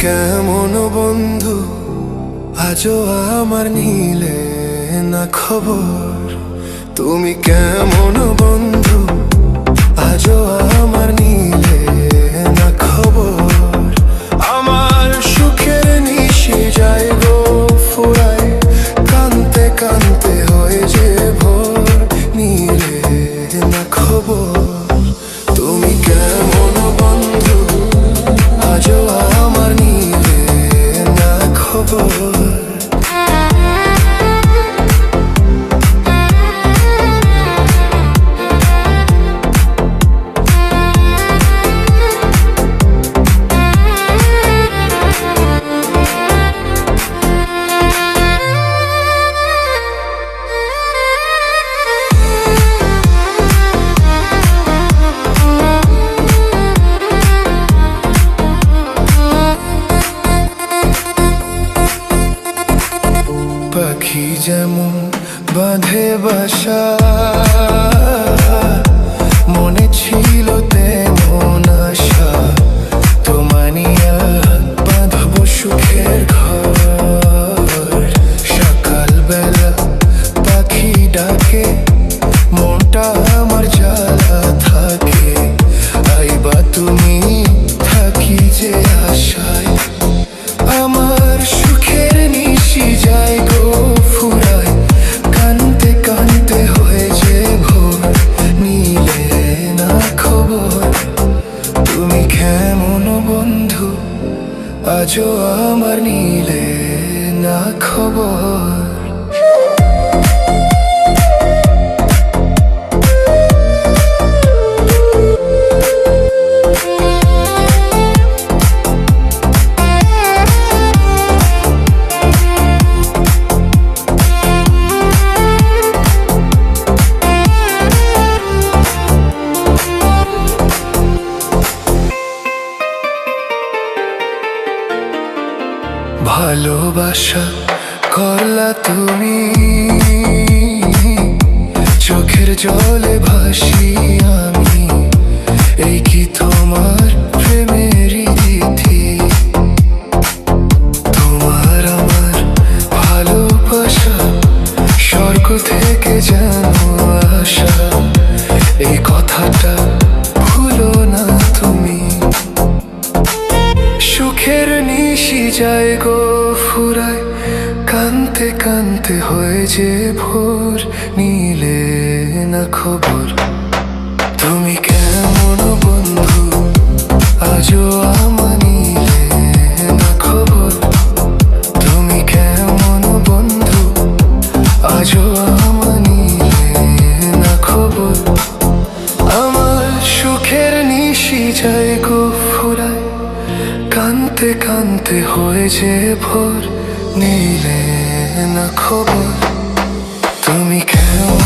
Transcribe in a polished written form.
কেমন বন্ধু, আজও আমার নিলে না খবর। তুমি কেমন বন্ধু, আজও আমার নিলে না খবর। আমার সুখের নিশি যায় গো ফুরায়, কানতে কানতে হয় যে ভোর, নিলে না খবর। তুমি কেমন বন্ধু, আজও আমার নিলে না খবর। পাখি যেমন বাঁধে বাসা, মনে ছিল তেমন আশা, তোমানিয়া বাঁধব সুখের ঘর। সকালবেলা পাখি ডাকে, মনটা আমার জ্বালা থাকে, আইবা তুমি থাকি যে আশায়। আমার সুখের নিশি যায় গো ফুরায়, কানতে কানতে হয়ে যে ভোর, নিলে না খবর। তুমি কেমন বন্ধু, আজও আমার নিলে না খবর। ভালোবাসা করলা তুমি, চোখের জলে ভাসি আমি, এই কি তোমার প্রেমেরই রীতি? তোমার আমার ভালোবাসা স্বর্গ থেকে যেন আসা, এই কথাটা ভুলো না তুমি। সুখের নিশি যায় গো ফুরায়, কানতে কানতে হয়ে যে ভোর, নিলে না খবর। তুমি কেমন বন্ধু, আজও আমার নিলে না খবর। তুমি কেমন বন্ধু, আজও আমার নিলে না খবর। আমার সুখের নিশি যায় গো ফুরায়, কানতে কানতে হয়ে যে ভোর, নিলে না খবর। তুমি কেমন